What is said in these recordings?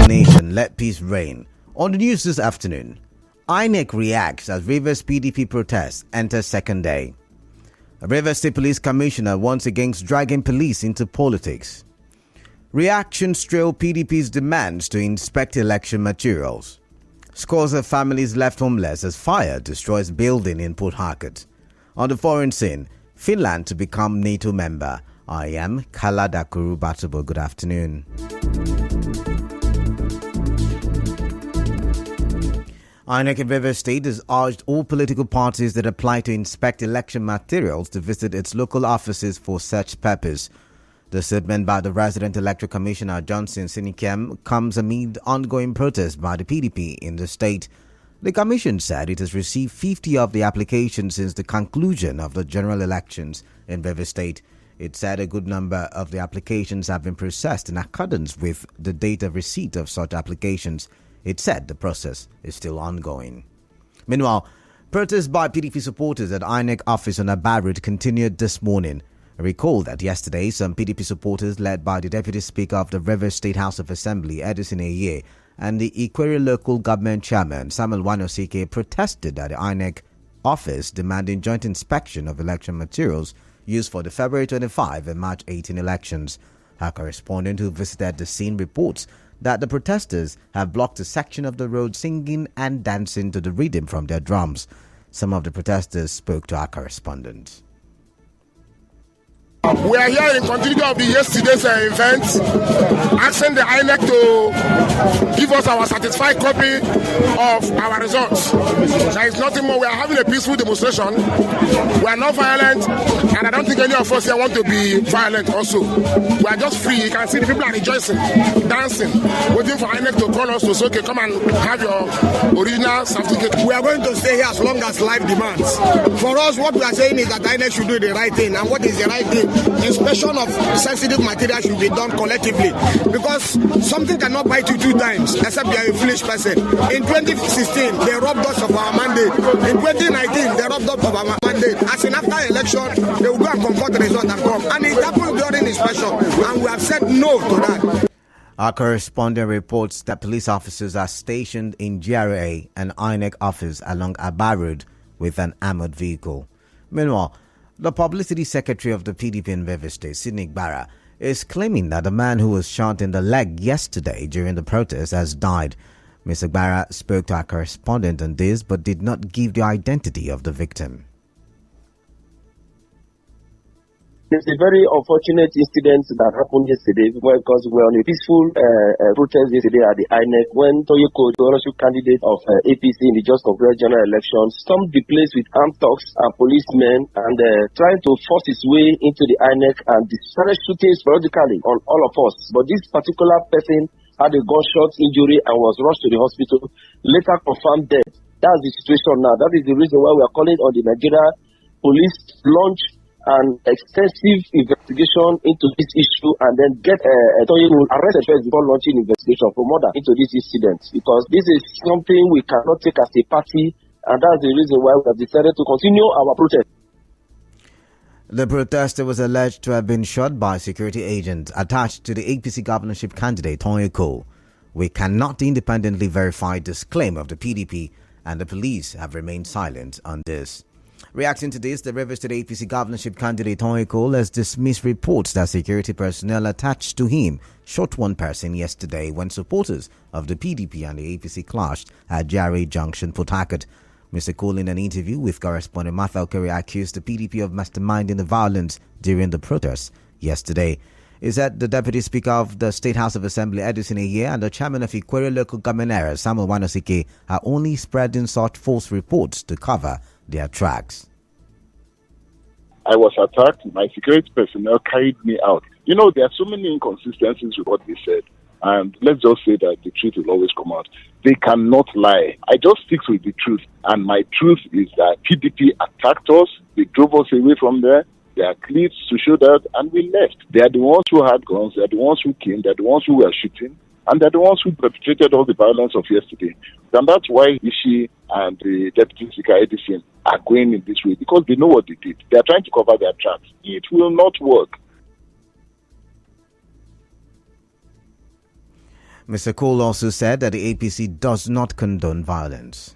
nation, let peace reign. On the news this afternoon, INEC reacts as Rivers PDP protests enter second day. A Rivers State Police Commissioner warns against dragging police into politics. Reactions trail PDP's demands to inspect election materials. Scores of families left homeless as fire destroys building in Port Harcourt. On the foreign scene, Finland to become NATO member. I am Kaladakuru Batubo. Good afternoon. INEC in Rivers State has urged all political parties that apply to inspect election materials to visit its local offices for such purpose. The statement by the resident electoral commissioner Johnson Sinikem comes amid ongoing protests by the PDP in the state. The commission said it has received 50 of the applications since the conclusion of the general elections in Rivers State. It said a good number of the applications have been processed in accordance with the date of receipt of such applications. It said the process is still ongoing. Meanwhile, protests by PDP supporters at INEC office on Aba Road continued this morning. Recall that yesterday, some PDP supporters led by the Deputy Speaker of the Rivers State House of Assembly, Edison Eye, and the Ikwere Local Government Chairman, Samuel Wanosike, protested at the INEC office demanding joint inspection of election materials used for the February 25 and March 18 elections. Our correspondent who visited the scene reports that the protesters have blocked a section of the road singing and dancing to the rhythm from their drums. Some of the protesters spoke to our correspondent. We are here in continuity of the yesterday's event, asking the INEC to give us our satisfied copy of our results. There is nothing more. We are having a peaceful demonstration. We are not violent, and I don't think any of us here want to be violent also. We are just free. You can see the people are rejoicing, dancing, waiting for INEC to call us to say, okay, come and have your original certificate. We are going to stay here as long as life demands. For us, what we are saying is that INEC should do the right thing. And what is the right thing? Inspection of sensitive material should be done collectively, because something cannot bite you two times except you are a foolish person. In 2016, they robbed us of our mandate. In 2019, they robbed us of our mandate. As in after election, they will go and confront the result and come. And it happened during inspection, and we have said no to that. Our correspondent reports that police officers are stationed in GRA and INEC office along Aba Road with an armored vehicle. Meanwhile, the publicity secretary of the PDP in Rivers State, Sidney Gbara, is claiming that the man who was shot in the leg yesterday during the protest has died. Mr. Gbara spoke to our correspondent on this but did not give the identity of the victim. It's a very unfortunate incident that happened yesterday because we were on a peaceful protest yesterday at the INEC when Toyoko, the ownership candidate of APC in the just concluded general election, stormed the place with armed thugs and policemen and trying to force his way into the INEC and started shooting sporadically on all of us. But this particular person had a gunshot injury and was rushed to the hospital, later confirmed dead. That's the situation now. That is the reason why we are calling on the Nigeria police to launch an extensive investigation into this issue and then get arrested first before launching investigation for murder into this incident, because this is something we cannot take as a party, and that's the reason why we have decided to continue our protest. The protester was alleged to have been shot by security agents attached to the APC governorship candidate Toyoko. We cannot independently verify this claim of the PDP, and the police have remained silent on this. Reacting to this, the Rivers State APC governorship candidate Toyoko has dismissed reports that security personnel attached to him shot one person yesterday when supporters of the PDP and the APC clashed at Jare Junction, Port Harcourt. Mr. Cole, in an interview with correspondent Martha Okere, accused the PDP of masterminding the violence during the protests yesterday. He said the Deputy Speaker of the State House of Assembly, Edison Eye, and the Chairman of Ikwere Local Government Area, Samuel Wanosike, are only spreading such false reports to cover their tracks. I was attacked. My security personnel carried me out. You know, there are so many inconsistencies with what they said. And let's just say that the truth will always come out. They cannot lie. I just stick with the truth. And my truth is that PDP attacked us. They drove us away from there. There are clips to show that. And we left. They are the ones who had guns. They are the ones who came. They are the ones who were shooting. And they're the ones who perpetrated all the violence of yesterday. And that's why Ishi and the Deputy Speaker Edison are going in this way, because they know what they did. They are trying to cover their tracks. It will not work. Mr. Cole also said that the APC does not condone violence.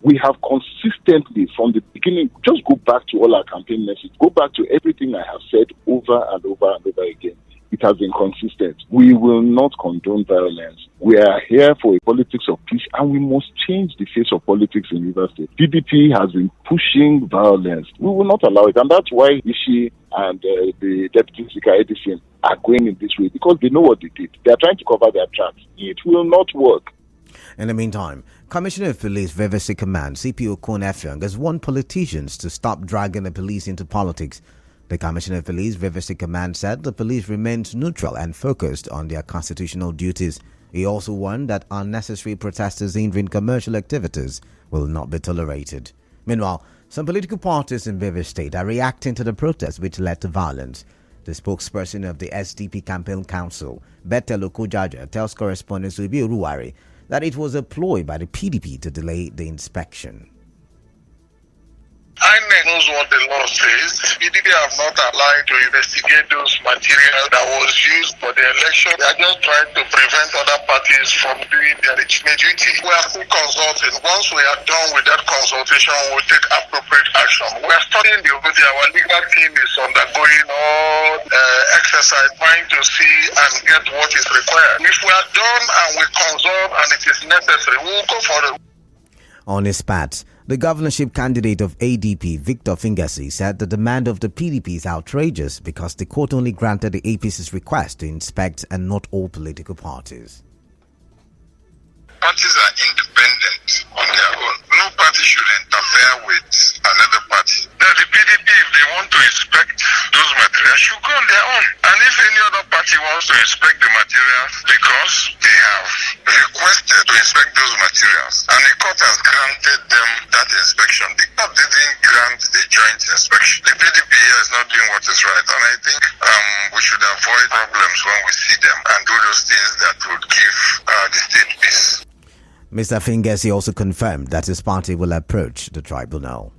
We have consistently, from the beginning, just go back to all our campaign messages, go back to everything I have said over and over and over again. It has been consistent. We will not condone violence. We are here for a politics of peace, and we must change the face of politics in Rivers State. PDP has been pushing violence. We will not allow it, and that's why Ishi and the Deputy Speaker Edison are going in this way, because they know what they did. They are trying to cover their tracks. It will not work. In the meantime, Commissioner of Police Rivers State Command CPO Kon Effiong has warned politicians to stop dragging the police into politics. The Commissioner of Police Rivers State Command said the police remains neutral and focused on their constitutional duties. He also warned that unnecessary protesters hindering commercial activities will not be tolerated. Meanwhile, some political parties in Rivers State are reacting to the protests which led to violence. The spokesperson of the SDP Campaign Council, Betel Okojaja, tells correspondent Subi Uruwari that it was a ploy by the PDP to delay the inspection. INEC knows what the law says. PDP have not allowed to investigate those materials that was used for the election. They are just trying to prevent other parties from doing their legitimate duty. We are still consulting. Once we are done with that consultation, we will take appropriate action. We are studying the OT. Our legal team is undergoing all exercise, trying to see and get what is required. If we are done and we consult and it is necessary, we will go for it. On his part, the governorship candidate of ADP, Victor Fingasi, said the demand of the PDP is outrageous because the court only granted the APC's request to inspect and not all political parties. Parties are independent on their own. No party should interfere with another party. Now the PDP, if they want to inspect those materials, should go on their own. And if any other party wants to inspect the materials because they have requested to inspect those materials and the court has granted them that inspection, the court didn't grant the joint inspection. The PDP here is not doing what is right, and I think we should avoid problems when we see them and do those things that would give the state peace. Mr. Fingasi also confirmed that his party will approach the tribunal.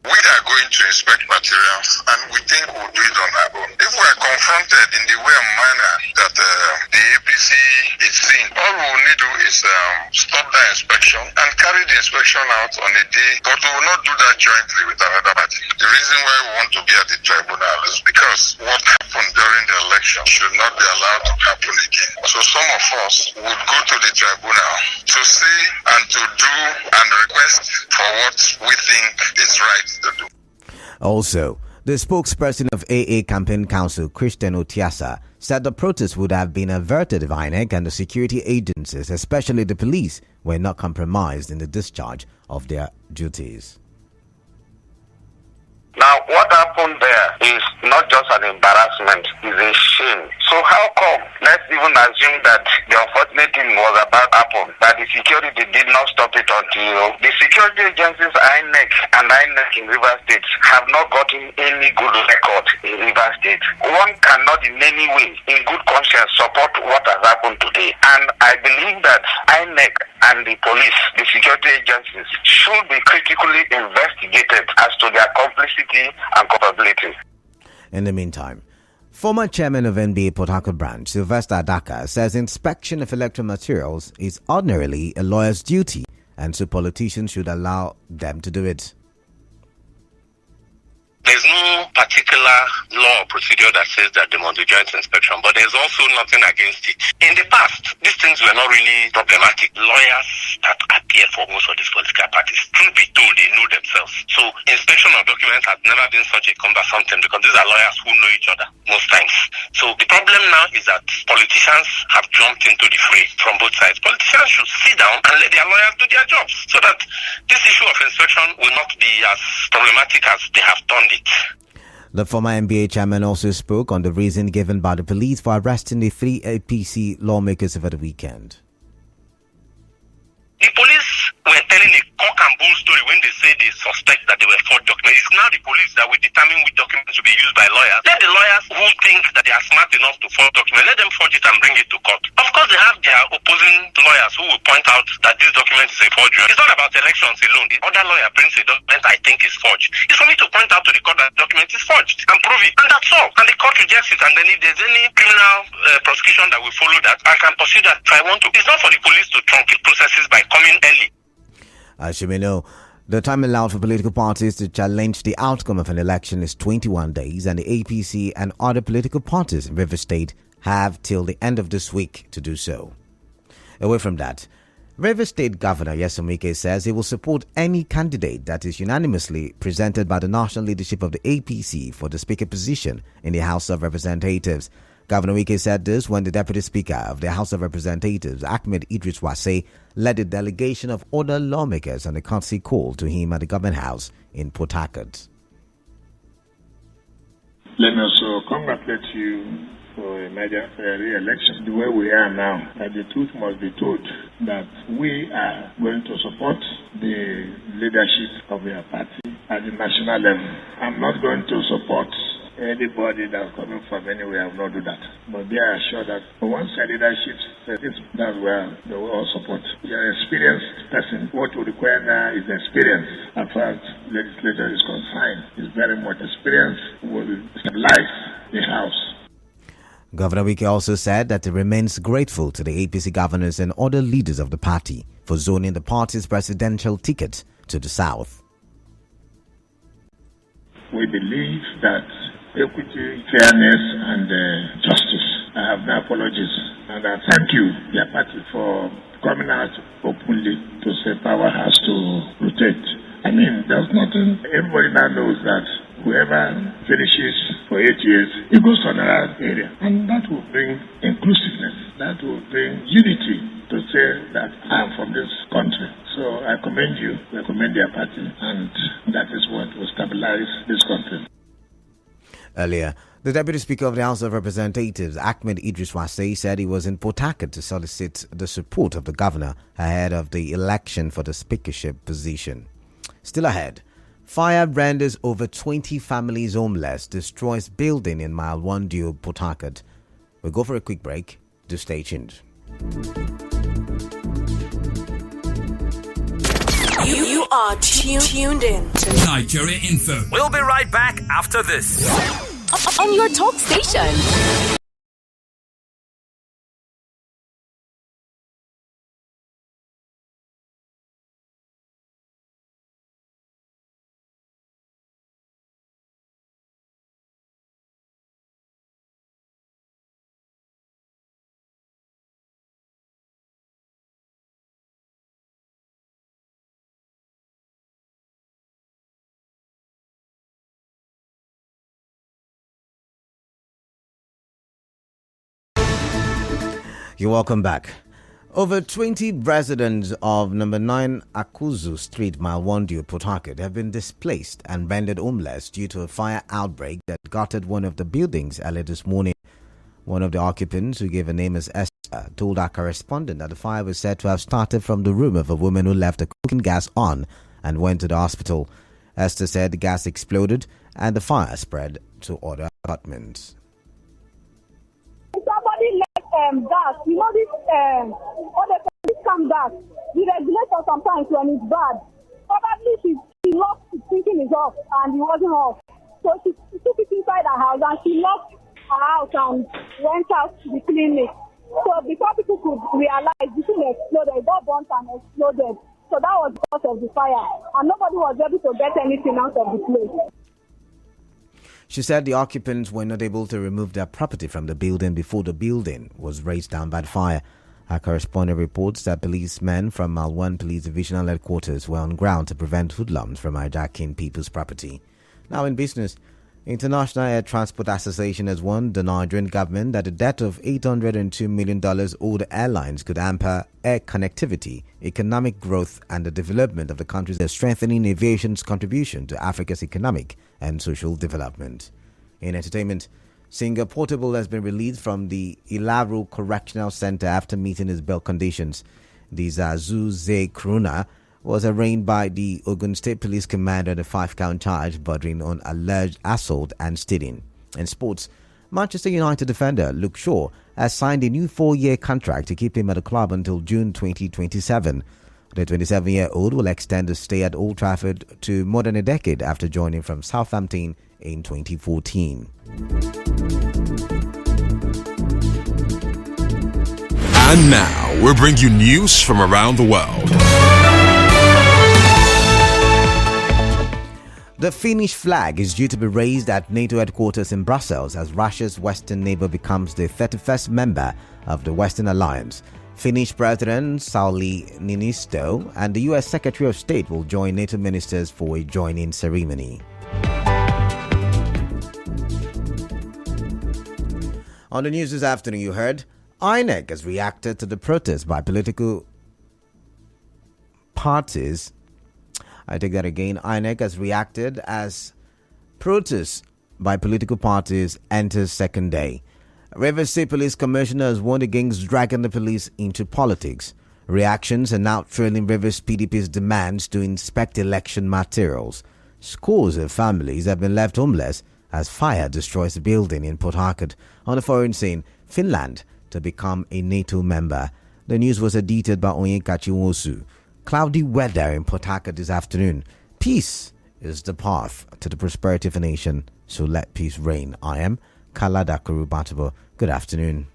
We are going to inspect materials and we think we'll do it on our own. If we are confronted in the way and manner that the APC is seeing, all we will need to do is stop the inspection and carry the inspection out on a day, but we will not do that jointly with another party. The reason why we want to be at the tribunal is because what happened during the election should not be allowed to happen again. So some of us would go to the tribunal to see and to do and request for what we think is right to do. Also, the spokesperson of AA Campaign Council, Christian Otiasa, said the protest would have been averted if INEC and the security agencies, especially the police, were not compromised in the discharge of their duties. Now, what happened there is not just an embarrassment, it's a shame. So how come, let's even assume that the unfortunate thing was about to happen, that the security did not stop it until the security agencies, INEC and INEC in Rivers State, have not gotten any good record in Rivers State. One cannot in any way, in good conscience, support what has happened today. And I believe that INEC and the police, the security agencies, should be critically investigated as to their complicity and culpability. In the meantime, former chairman of NBA Port Harcourt branch, Sylvester Adaka, says inspection of electoral materials is ordinarily a lawyer's duty, and so politicians should allow them to do it. There's no particular law or procedure that says that they must do joint inspection, but there's also nothing against it. In the past, these things were not really problematic. Lawyers that appear for most of these political parties, truth be told, they know themselves. So inspection of documents has never been such a cumbersome thing because these are lawyers who know each other most times. So the problem now is that politicians have jumped into the fray from both sides. Politicians should sit down and let their lawyers do their jobs so that this issue of inspection will not be as problematic as they have turned it. The former NBA chairman also spoke on the reason given by the police for arresting the 3 APC lawmakers over the weekend. The police were telling a cock and bull story when they say they suspect that they were forged documents. It's now the police that will determine which documents will be used by lawyers. Let the lawyers who think that they are smart enough to forge documents, let them forge it and bring it to court. Of course, because they have their opposing lawyers who will point out that this document is a forgery. It's not about elections alone. The other lawyer brings a document I think is forged. It's for me to point out to the court that the document is forged and prove it. And that's all. And the court rejects it. And then if there's any criminal prosecution that will follow that, I can pursue that if I want to. It's not for the police to truncate processes by coming early. As you may know, the time allowed for political parties to challenge the outcome of an election is 21 days, and the APC and other political parties in River State have till the end of this week to do so. Away from that, River State Governor Nyesom Wike says he will support any candidate that is unanimously presented by the national leadership of the APC for the Speaker position in the House of Representatives. Governor Wike said this when the Deputy Speaker of the House of Representatives, Ahmed Idris Wase, led a delegation of other lawmakers on a courtesy call to him at the Government House in Port Harcourt. Let me also congratulate you for a major re-election. The way we are now, that the truth must be told, that we are going to support the leadership of your party at the national level. I'm not going to support anybody that's coming from anywhere. I will not do that. But they are sure that once the leadership says this, that's where they will all support. They are experienced person. What we require now is experience. As far as legislature is concerned, is very much experience will stabilize the House. Governor Wike also said that he remains grateful to the APC governors and other leaders of the party for zoning the party's presidential ticket to the south. We believe that equity, fairness, and justice. I have no apologies, and I thank you, your party, for coming out openly to say power has to rotate. I mean, there's nothing. Everybody now knows that whoever finishes for 8 years, it goes to another area, and that will bring inclusiveness. That will bring unity to say that I'm from this country. So I commend you, I commend your party, and that is what will stabilize this country. Earlier, the Deputy Speaker of the House of Representatives, Ahmed Idris Wase, said he was in Port Harcourt to solicit the support of the governor ahead of the election for the speakership position. Still ahead, fire renders over 20 families homeless, destroys building in Mile 1 Due, Port Harcourt. We'll go for a quick break. Do stay tuned. You are tuned in to Nigeria Info. We'll be right back after this. On your talk station. You're welcome back. Over 20 residents of number 9 Akuzu Street, Mile 1 Due, Port Harcourt, have been displaced and rendered homeless due to a fire outbreak that gutted one of the buildings early this morning. One of the occupants, who gave her name as Esther, told our correspondent that the fire was said to have started from the room of a woman who left the cooking gas on and went to the hospital. Esther said the gas exploded and the fire spread to other apartments. Somebody left gas. You know this come gas. The regulator sometimes when it's bad. Probably she lost thinking it's off and it wasn't off. So she took it inside her house and she locked her house and went out to the clinic. So before people could realize the thing exploded, it got burnt and exploded. So that was because of the fire. And nobody was able to get anything out of the place. She said the occupants were not able to remove their property from the building before the building was razed down by the fire. Our correspondent reports that policemen from Mile 1 Police Divisional Headquarters were on ground to prevent hoodlums from hijacking people's property. Now in business, International Air Transport Association has warned the Nigerian government that the debt of $802 million owed airlines could hamper air connectivity, economic growth, and the development of the countries, strengthening aviation's contribution to Africa's economic and social development. In entertainment, singer Portable has been released from the Ilaru Correctional Center after meeting his bail conditions. The Zazuze Kruna was arraigned by the Ogun State Police Commander on a 5-count charge bordering on alleged assault and stealing. In sports, Manchester United defender Luke Shaw has signed a new 4-year contract to keep him at the club until June 2027. The 27-year-old will extend his stay at Old Trafford to more than a decade after joining from Southampton in 2014. And now, we bring you news from around the world. The Finnish flag is due to be raised at NATO headquarters in Brussels as Russia's western neighbor becomes the 31st member of the Western Alliance. Finnish President Sauli Niinisto and the U.S. Secretary of State will join NATO ministers for a joining ceremony. On the news this afternoon, you heard INEC has reacted to the protest by political parties. I take that again. INEC has reacted as protests by political parties enters second day. Rivers State Police Commissioner has warned against dragging the police into politics. Reactions are now trailing Rivers PDP's demands to inspect election materials. Scores of families have been left homeless as fire destroys a building in Port Harcourt. On the foreign scene, Finland to become a NATO member. The news was edited by Onyekachi Nwosu. Cloudy weather in Port Harcourt this afternoon. Peace is the path to the prosperity of a nation, so let peace reign. I am Kalada Kurubatibo. Good afternoon.